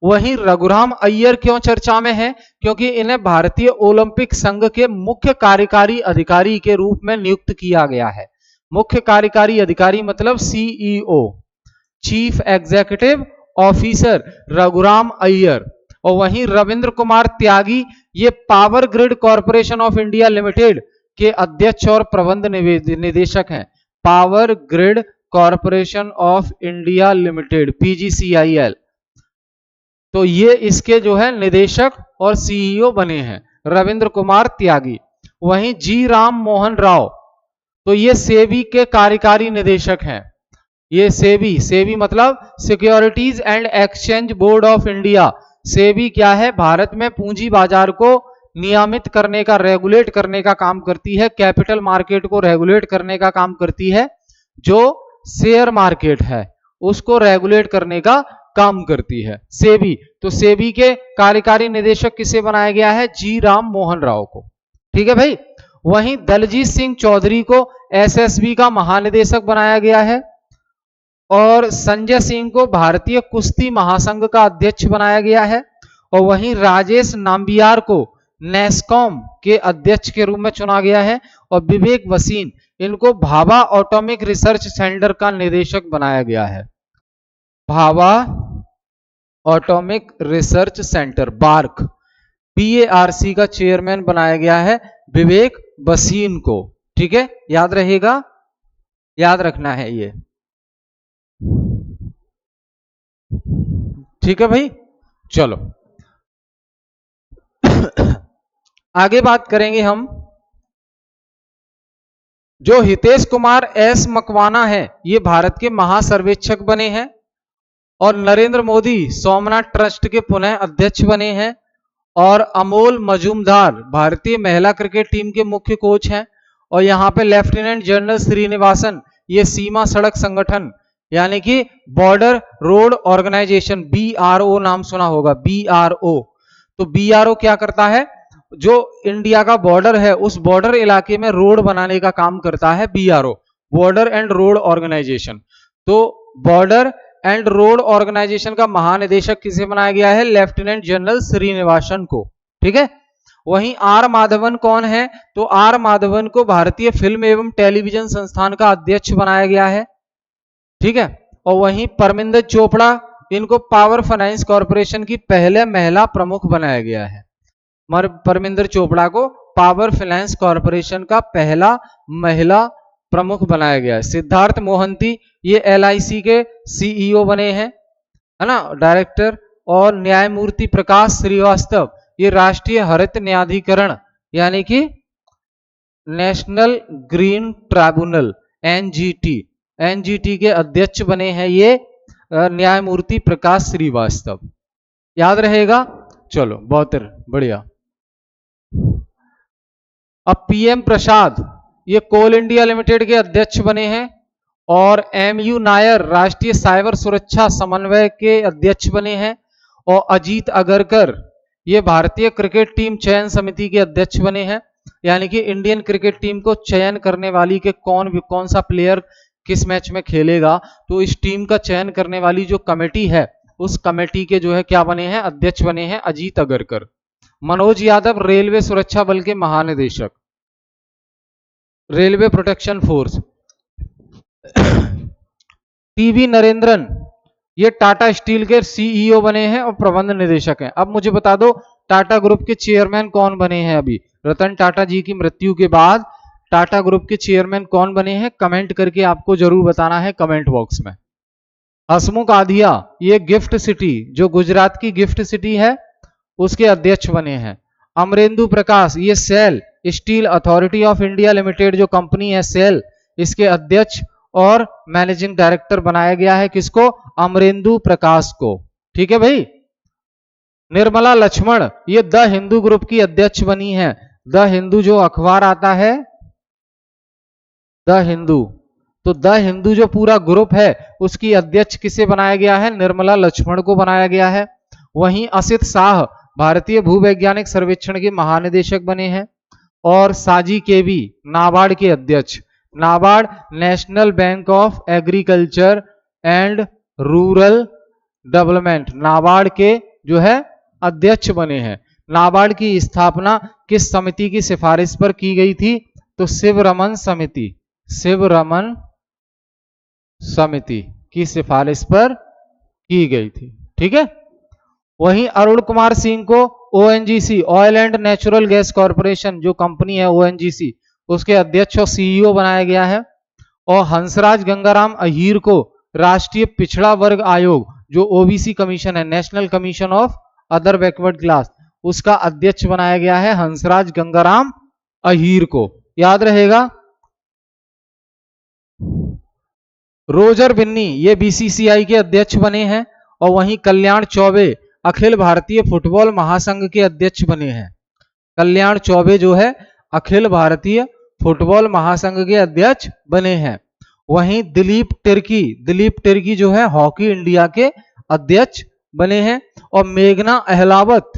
वहीं रघुराम अय्यर क्यों चर्चा में है? क्योंकि इन्हें भारतीय ओलंपिक संघ के मुख्य कार्यकारी अधिकारी के रूप में नियुक्त किया गया है। मुख्य कार्यकारी अधिकारी मतलब CEO, chief executive officer Raghuram Iyer. और वहीं रविंद्र कुमार त्यागी ये power grid corporation of India limited के अध्यक्ष और प्रबंध निदेशक हैं। Power grid corporation of India limited PGCIL, तो ये इसके जो है निदेशक और CEO बने हैं रविंद्र कुमार त्यागी। वहीं जी राम मोहन राव तो ये सेबी के कार्यकारी निदेशक हैं। ये सेबी मतलब securities and exchange board of India. SEBI क्या है? भारत में पूंजी बाजार को नियमित करने का, रेगुलेट करने का काम करती है। कैपिटल मार्केट को रेगुलेट करने का काम करती है। जो शेयर मार्केट है उसको रेगुलेट करने का काम करती है सेबी। तो सेबी के कार्यकारी निदेशक किसे बनाया गया है? जी राम मोहन राव को। ठीक है भाई। वहीं दलजीत सिंह चौधरी को SSB का महानिदेशक बनाया गया है, और संजय सिंह को भारतीय कुश्ती महासंघ का अध्यक्ष बनाया गया है। और वहीं राजेश नाम्बियार को नेस्कॉम के अध्यक्ष के रूप में चुना गया है। और विवेक वसीन इनको भाभा एटॉमिक रिसर्च सेंटर का निदेशक बनाया गया है। Bhabha atomic research centre bark BARC का चेयरमैन बनाया गया है विवेक वसीन को। ठीक है, याद रहेगा, याद रखना है ये। ठीक है भाई। चलो आगे बात करेंगे हम। जो हितेश कुमार S मकवाना है ये भारत के महासर्वेक्षक बने हैं। और नरेंद्र मोदी सोमनाथ ट्रस्ट के पुनः अध्यक्ष बने हैं। और अमोल मजूमदार भारतीय महिला क्रिकेट टीम के मुख्य कोच हैं। और यहाँ पे लेफ्टिनेंट जनरल श्रीनिवासन ये सीमा सड़क संगठन यानी कि बॉर्डर रोड ऑर्गेनाइजेशन BRO नाम सुना होगा, BRO। तो BRO क्या करता है? जो इंडिया का बॉर्डर है उस बॉर्डर इलाके में रोड बनाने का काम करता है BRO, border and road organisation. तो बॉर्डर एंड रोड ऑर्गेनाइजेशन का महानिदेशक किसे बनाया गया है? लेफ्टिनेंट जनरल श्रीनिवासन को। ठीक है। वहीं R माधवन कौन है? तो R माधवन को भारतीय फिल्म एवं टेलीविजन संस्थान का अध्यक्ष बनाया गया है। ठीक है। और वहीं परमिंदर चोपड़ा इनको पावर फाइनेंस कॉर्पोरेशन की पहले महिला प्रमुख बनाया गया है। परमिंदर चोपड़ा को पावर फाइनेंस कॉर्पोरेशन का पहला महिला प्रमुख बनाया गया है। सिद्धार्थ मोहंती ये LIC के CEO बने हैं, है ना, डायरेक्टर। और न्यायमूर्ति प्रकाश श्रीवास्तव ये राष्ट्रीय हरित न्यायाधिकरण यानी कि नेशनल ग्रीन ट्राइब्यूनल NGT के अध्यक्ष बने हैं ये न्यायमूर्ति प्रकाश श्रीवास्तव। याद रहेगा। चलो बहुत बढ़िया। अब PM प्रसाद ये कोल इंडिया लिमिटेड के अध्यक्ष बने हैं। और MU नायर राष्ट्रीय साइबर सुरक्षा समन्वय के अध्यक्ष बने हैं। और अजीत अगरकर ये भारतीय क्रिकेट टीम चयन समिति के अध्यक्ष बने हैं, यानी कि इंडियन क्रिकेट टीम को चयन करने वाली के कौन सा प्लेयर किस मैच में खेलेगा, तो इस टीम का चयन करने वाली जो कमेटी है उस कमेटी के जो है क्या बने हैं, अध्यक्ष बने हैं अजीत अगरकर। मनोज यादव रेलवे सुरक्षा बल के महानिदेशक, railway protection force. TV Narendran ये टाटा स्टील के सीईओ बने हैं और प्रबंध निदेशक हैं। अब मुझे बता दो टाटा ग्रुप के चेयरमैन कौन बने हैं। अभी रतन टाटा जी की मृत्यु के बाद टाटा ग्रुप के चेयरमैन कौन बने हैं, कमेंट करके आपको जरूर बताना है कमेंट बॉक्स में। हसमुख आधिया ये गिफ्ट सिटी, जो गुजरात की गिफ्ट सिटी है उसके अध्यक्ष बने हैं। अमरेंदु प्रकाश ये SAIL steel authority of India limited जो कंपनी है सेल, इसके अध्यक्ष और मैनेजिंग डायरेक्टर बनाया गया है किसको, अमरेंदु प्रकाश को। ठीक है भाई। निर्मला लक्ष्मण ये द हिंदू ग्रुप की अध्यक्ष बनी है। द हिंदू जो अखबार आता है द हिंदू, तो द हिंदू जो पूरा ग्रुप है उसकी अध्यक्ष किसे बनाया गया है, निर्मला लक्ष्मण को बनाया गया है। वहीं असित शाह भारतीय भूवैज्ञानिक सर्वेक्षण के महानिदेशक बने हैं। और साजी केवी नाबार्ड के अध्यक्ष, NABARD national bank of agriculture and rural development, NABARD के जो है अध्यक्ष बने हैं। नाबार्ड की स्थापना किस समिति की सिफारिश पर की गई थी, तो शिवरमन समिति, शिवरमन समिति की सिफारिश पर की गई थी। ठीक है। वहीं अरुण कुमार सिंह को ONGC oil and natural gas corporation जो कंपनी है ओएनजीसी उसके अध्यक्ष और सीईओ बनाया गया है। और हंसराज गंगाराम अहीर को राष्ट्रीय पिछड़ा वर्ग आयोग जो ओबीसी कमीशन है, national commission of other backward class, उसका अध्यक्ष बनाया गया है हंसराज गंगाराम अहीर को, याद रहेगा। रोजर बिन्नी ये बीसीसीआई के अध्यक्ष बने हैं। और वहीं कल्याण चौबे अखिल भारतीय फुटबॉल महासंघ के अध्यक्ष बने हैं। कल्याण चौबे जो है अखिल भारतीय फुटबॉल महासंघ के अध्यक्ष बने हैं। वहीं दिलीप तिर्की जो है हॉकी इंडिया के अध्यक्ष बने हैं। और मेघना अहलावत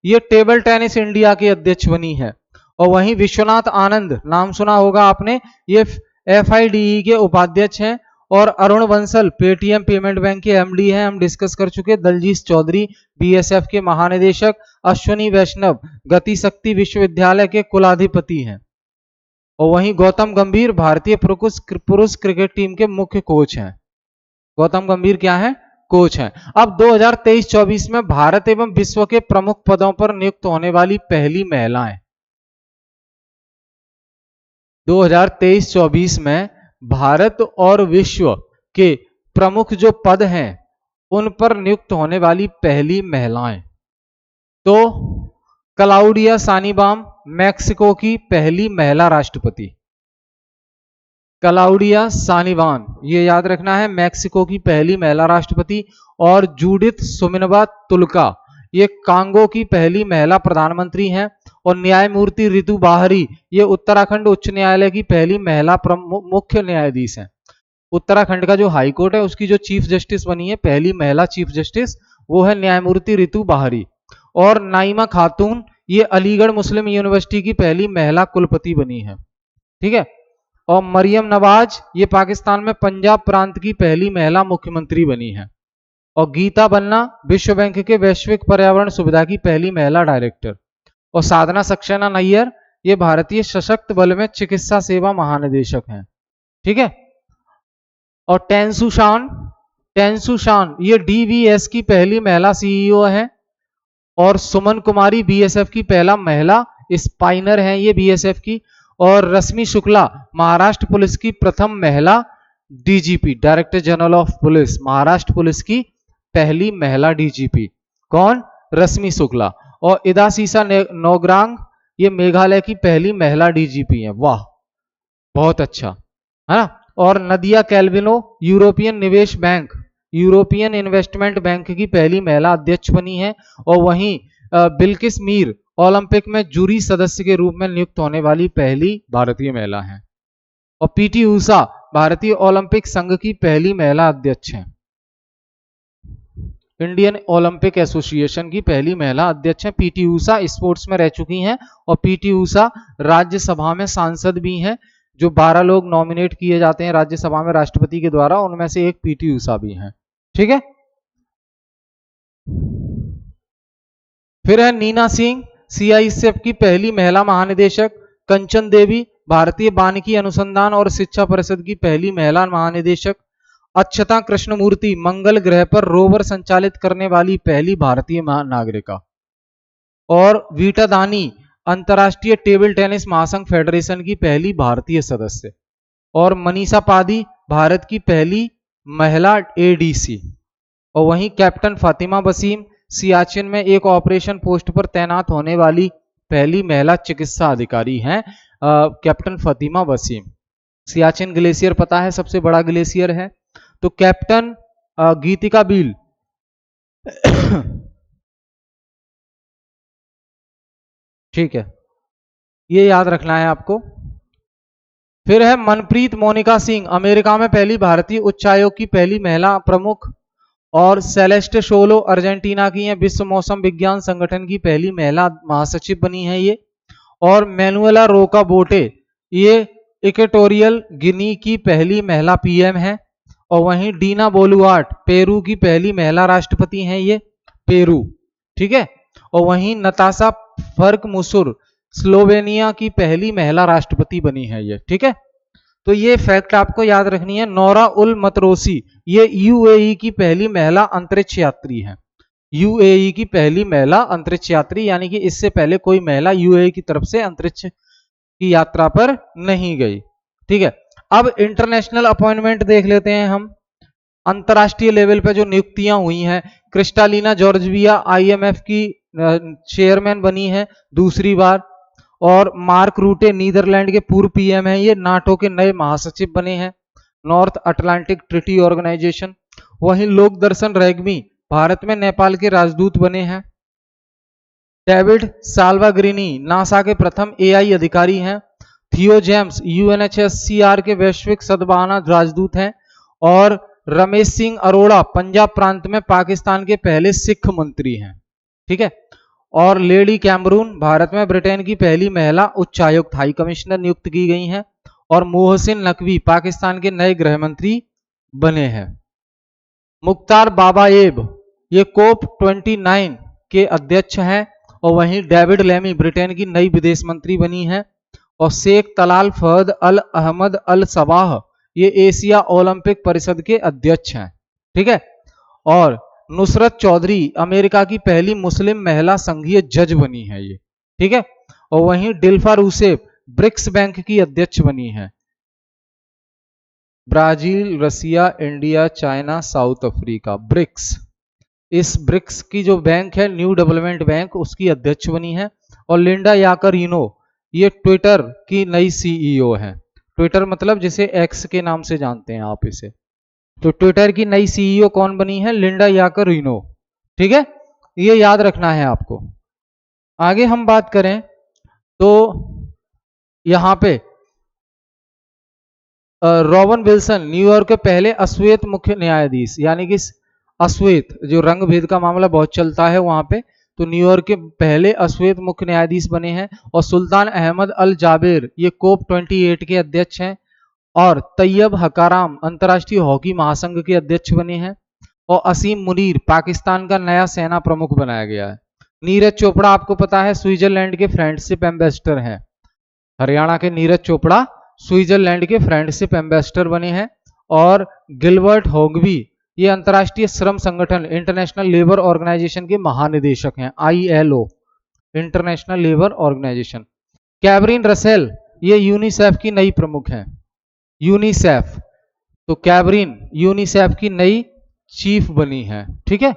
ये टेबल टेनिस इंडिया के अध्यक्ष बनी है। और वहीं विश्वनाथ आनंद नाम सुना होगा आपने, ये FIDE के उपाध्यक्ष हैं। और Arun Bansal Paytm payment bank के MD हैं, हम डिस्कस कर चुके। दलजीत चौधरी BSF के महानिदेशक, अश्वनी वैष्णव गति शक्ति विश्वविद्यालय के कुलाधिपति हैं। और वहीं गौतम गंभीर भारतीय पुरुष क्रिकेट टीम के मुख्य कोच हैं। गौतम गंभीर क्या है, कोच हैं। अब 2023-24 में भारत एवं विश्व के प्रमुख पदों पर नियुक्त होने वाली पहली महिलाएं, 2023-24 में भारत और विश्व के प्रमुख जो पद हैं उन पर नियुक्त होने वाली पहली महिलाएं, तो क्लाउडिया सानिबाम मैक्सिको की पहली महिला राष्ट्रपति, क्लाउडिया सानिबाम ये याद रखना है, मैक्सिको की पहली महिला राष्ट्रपति। और जूडिथ सुमिनवा तुलका ये कांगो की पहली महिला प्रधानमंत्री हैं। और न्यायमूर्ति रितु बाहरी ये उत्तराखंड उच्च न्यायालय की पहली महिला मुख्य न्यायाधीश हैं। उत्तराखंड का जो हाई कोर्ट है उसकी जो चीफ जस्टिस बनी है, पहली महिला चीफ जस्टिस, वो है न्यायमूर्ति रितु बाहरी। और नाइमा खातून ये अलीगढ़ मुस्लिम यूनिवर्सिटी की पहली महिला कुलपति बनी है। ठीक है। और मरियम नवाज ये पाकिस्तान में पंजाब प्रांत की पहली महिला मुख्यमंत्री बनी है। और गीता बन्ना विश्व बैंक के वैश्विक पर्यावरण सुविधा की पहली महिला डायरेक्टर। और साधना सक्सेना नैयर ये भारतीय सशक्त बल में चिकित्सा सेवा महानिदेशक हैं। ठीक है। और टेंसु शान ये DVS की पहली महिला CEO है। और सुमन कुमारी BSF की पहला महिला स्पाइनर है ये BSF की। और रश्मि शुक्ला महाराष्ट्र पुलिस की प्रथम महिला DGP, director general of police, Maharashtra police की पहली महिला DGP कौन, रश्मि शुक्ला। और इदासीसा नोग्रांग ये मेघालय की पहली महिला DGP है। वाह बहुत अच्छा है ना। और नदिया कैल्विनो यूरोपियन निवेश बैंक, यूरोपियन इन्वेस्टमेंट बैंक की पहली महिला अध्यक्ष बनी है। और वहीं बिल्किस मीर ओलंपिक में जूरी सदस्य के रूप में नियुक्त होने वाली पहली भारतीय महिला है। और PT ऊषा भारतीय ओलंपिक संघ की पहली महिला अध्यक्ष हैं। इंडियन ओलंपिक एसोसिएशन की पहली महिला अध्यक्ष हैं। पीटी ऊषा स्पोर्ट्स में रह चुकी हैं और पीटी ऊषा राज्यसभा में सांसद भी हैं। जो 12 लोग नॉमिनेट किए जाते हैं राज्यसभा में राष्ट्रपति के द्वारा, उनमें से एक पीटी ऊषा भी हैं। ठीक है। फिर है नीना सिंह, सीआईएसएफ की पहली महिला महानिदेशक। कंचन देवी, भारतीय वानिकी अनुसंधान और शिक्षा परिषद की पहली महिला महानिदेशक। अक्षता कृष्णमूर्ति, मंगल ग्रह पर रोवर संचालित करने वाली पहली भारतीय नागरिका। और वीटा दानी, अंतर्राष्ट्रीय टेबल टेनिस महासंघ फेडरेशन की पहली भारतीय सदस्य। और मनीषा पादी, भारत की पहली महिला एडीसी। और वहीं कैप्टन फातिमा वसीम, सियाचिन में एक ऑपरेशन पोस्ट पर तैनात होने वाली पहली महिला चिकित्सा अधिकारी हैं कैप्टन फातिमा वसीम। सियाचिन ग्लेशियर पता है सबसे बड़ा ग्लेशियर है। तो कैप्टन गीतिका बील ठीक है, ये याद रखना है आपको। फिर है मनप्रीत मोनिका सिंह, अमेरिका में पहली भारतीय उच्चायोग की पहली महिला प्रमुख। और सेलेस्टे सोलो, अर्जेंटीना की हैं, विश्व मौसम विज्ञान संगठन की पहली महिला महासचिव बनी है ये। और मैनुएला रोका बोटे, ये इक्वेटोरियल गिनी की पहली महिला पीएम है। और वहीं डीना बोलुआर्ट, पेरू की पहली महिला राष्ट्रपति हैं ये, पेरू। ठीक है। और वहीं नताशा फर्क-मुसुर, स्लोवेनिया की पहली महिला राष्ट्रपति बनी है ये। ठीक है। तो ये फैक्ट आपको याद रखनी है। नोरा उल मतरोसी, ये यूएई की पहली महिला अंतरिक्ष यात्री है। यूएई की पहली महिला अंतरिक्ष यात्री, यानी कि इससे पहले कोई महिला यूएई की तरफ से अंतरिक्ष की यात्रा पर नहीं गई। ठीक है। अब इंटरनेशनल अपॉइंटमेंट देख लेते हैं हम। अंतरराष्ट्रीय लेवल पे जो नियुक्तियां हुई हैं, क्रिस्टालिना जॉर्जिया आईएमएफ की चेयरमैन बनी है दूसरी बार। और मार्क रूटे, नीदरलैंड के पूर्व पीएम हैं, ये नाटो के नए महासचिव बने हैं, नॉर्थ अटलांटिक ट्रीटी ऑर्गेनाइजेशन। वहीं लोक दर्शन रेग्मी, भारत में नेपाल के राजदूत बने हैं। डेविड साल्वाग्रिनी, नासा के प्रथम एआई अधिकारी हैं। थियो जेम्स, यूएनएचसीआर के वैश्विक सद्भावना राजदूत हैं। और रमेश सिंह अरोड़ा, पंजाब प्रांत में पाकिस्तान के पहले सिख मंत्री हैं। ठीक है। और लेडी कैमरून, भारत में ब्रिटेन की पहली महिला उच्चायुक्त हाई कमिश्नर नियुक्त की गई हैं। और मोहसिन नकवी, पाकिस्तान के नए गृह मंत्री बने हैं। मुख्तार बाबाएब, ये कोप 29 के अध्यक्ष हैं। और वहीं डेविड लेमी, ब्रिटेन की नई विदेश मंत्री बनी हैं। और शेख तलाल फहद अल अहमद अल सबाह, ये एशिया ओलंपिक परिषद के अध्यक्ष हैं। ठीक है। और नुसरत चौधरी, अमेरिका की पहली मुस्लिम महिला संघीय जज बनी है ये। ठीक है। और वहीं डिल्फा रूसेफ, ब्रिक्स बैंक की अध्यक्ष बनी है। Brazil, Russia, India, China, South Africa, BRICS. इस ब्रिक्स की जो बैंक है, न्यू डेवलपमेंट बैंक, उसकी अध्यक्ष बनी है। और लिंडा याकरिनो, ये ट्विटर की नई सीईओ है। ट्विटर मतलब जिसे एक्स के नाम से जानते हैं आप इसे। तो ट्विटर की नई सीईओ कौन बनी है? लिंडा याकरिनो। ठीक है, ये याद रखना है आपको। आगे हम बात करें तो यहां पे रॉबन विल्सन, न्यूयॉर्क के पहले अश्वेत मुख्य न्यायाधीश, यानी कि अश्वेत जो रंग भेद का मामला बहुत चलता है वहां पे, तो न्यूयॉर्क के पहले अश्वेत मुख्य न्यायाधीश बने हैं। और सुल्तान अहमद अल जाबेर, ये कोप 28 के अध्यक्ष हैं। और तैयब हकाराम, अंतर्राष्ट्रीय हॉकी महासंघ के अध्यक्ष बने हैं। और असीम मुनीर, पाकिस्तान का नया सेना प्रमुख बनाया गया है। नीरज चोपड़ा, आपको पता है स्विट्जरलैंड के फ्रेंडशिप एम्बेसडर हैं। हरियाणा के नीरज चोपड़ा स्विट्जरलैंड के फ्रेंडशिप एम्बेसडर बने हैं। और गिलबर्ट होगवी, ये अंतर्राष्ट्रीय श्रम संगठन इंटरनेशनल लेबर ऑर्गेनाइजेशन के महानिदेशक हैं, ILO, International Labour Organisation. Catherine Russell, ये यूनिसेफ की नई प्रमुख हैं। यूनिसेफ, तो कैबरीन यूनिसेफ की नई चीफ बनी है। ठीक है।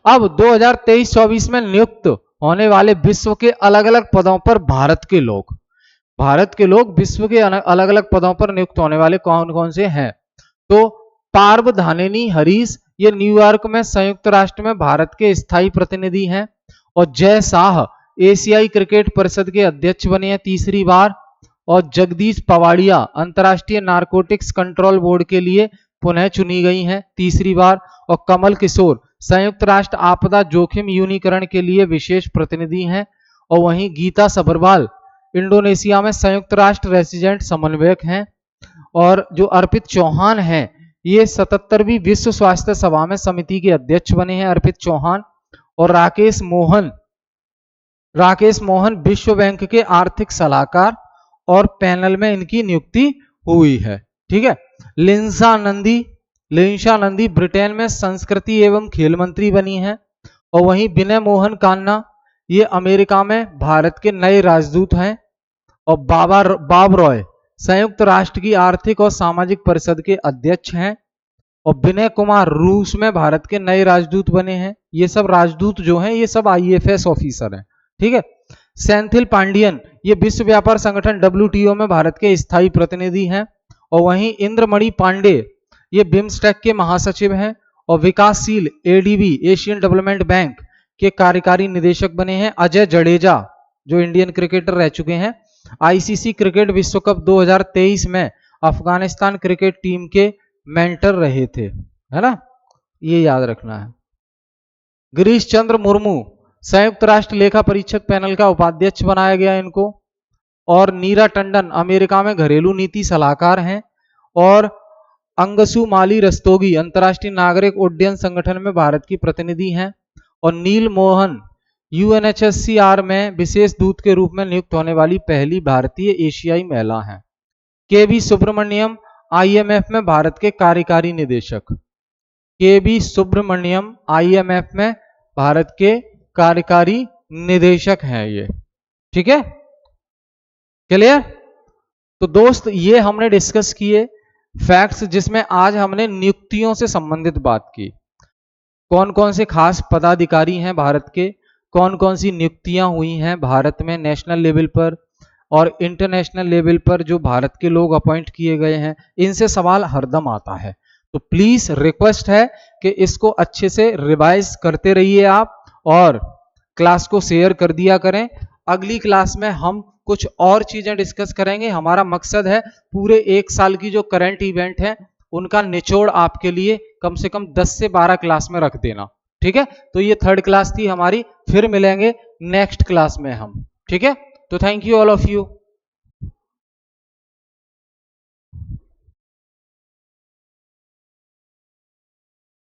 अब 2023-24 में नियुक्त होने वाले विश्व के अलग अलग पदों पर भारत के लोग विश्व के अलग अलग पदों पर नियुक्त होने वाले कौन कौन से हैं? तो पार्व धानेनी हरीश, ये न्यूयॉर्क में संयुक्त राष्ट्र में भारत के स्थायी प्रतिनिधि हैं। और जय शाह, एशियाई क्रिकेट परिषद के अध्यक्ष बने हैं तीसरी बार। और जगदीश पवाड़िया, अंतर्राष्ट्रीय नारकोटिक्स कंट्रोल बोर्ड के लिए पुनः चुनी गई हैं तीसरी बार। और कमल किशोर संयुक्त राष्ट्र आपदा जोखिम यूनीकरण के लिए विशेष प्रतिनिधि हैं। और वहीं गीता सबरवाल इंडोनेशिया में संयुक्त राष्ट्र रेसिडेंट समन्वयक हैं। और जो अर्पित चौहान हैं ये 77वीं विश्व स्वास्थ्य सभा में समिति के अध्यक्ष बने हैं अर्पित चौहान। और राकेश मोहन विश्व बैंक के आर्थिक सलाहकार और पैनल में इनकी नियुक्ति हुई है। ठीक है। लिंसा नंदी ब्रिटेन में संस्कृति एवं खेल मंत्री बनी हैं। और वहीं विनय मोहन कान्ना ये अमेरिका में भारत के नए राजदूत हैं। और बाब रॉय संयुक्त राष्ट्र की आर्थिक और सामाजिक परिषद के अध्यक्ष हैं। और विनय कुमार रूस में भारत के नए राजदूत बने हैं। ये सब राजदूत जो हैं ये सब IFS ऑफिसर हैं। ठीक है। सेंथिल पांडियन ये विश्व व्यापार संगठन WTO में भारत के स्थायी प्रतिनिधि हैं। और वहीं इंद्रमणि पांडे ये बिम्स्टेक के महासचिव हैं। और विकासशील ADB एशियन डेवलपमेंट बैंक के कार्यकारी निदेशक बने हैं। अजय जडेजा जो इंडियन क्रिकेटर रह चुके हैं ICC क्रिकेट विश्व कप 2023 में अफगानिस्तान क्रिकेट टीम के मेंटर रहे थे, है ना, ये याद रखना है। गिरीश चंद्र मुर्मू संयुक्त राष्ट्र लेखा परीक्षक पैनल का उपाध्यक्ष बनाया गया इनको। और नीरा टंडन अमेरिका में घरेलू नीति सलाहकार हैं। और अंगसु माली रस्तोगी अंतर्राष्ट्रीय नागरिक उड्डयन संगठन में भारत की प्रतिनिधि हैं। और नील मोहन UNHCR में विशेष दूत के रूप में नियुक्त होने वाली पहली भारतीय एशियाई महिला हैं। KB सुब्रमण्यम IMF में भारत के कार्यकारी निदेशक। KB सुब्रमण्यम IMF में भारत के कार्यकारी निदेशक हैं ये। ठीक है, क्लियर। तो दोस्त ये हमने डिस्कस किए फैक्ट्स जिसमें आज हमने नियुक्तियों से संबंधित बात की। कौन कौन से खास पदाधिकारी हैं भारत के, कौन कौन सी नियुक्तियां हुई हैं भारत में नेशनल लेवल पर और इंटरनेशनल लेवल पर जो भारत के लोग अपॉइंट किए गए हैं, इनसे सवाल हरदम आता है। तो प्लीज रिक्वेस्ट है कि इसको अच्छे से रिवाइज करते रहिए आप और क्लास को शेयर कर दिया करें। अगली क्लास में हम कुछ और चीजें डिस्कस करेंगे। हमारा मकसद है पूरे एक साल की जो करंट इवेंट है उनका निचोड़ आपके लिए कम से कम 10 से 12 क्लास में रख देना। ठीक है, तो ये 3rd क्लास थी हमारी, फिर मिलेंगे नेक्स्ट क्लास में हम। ठीक है, तो thank you all of you.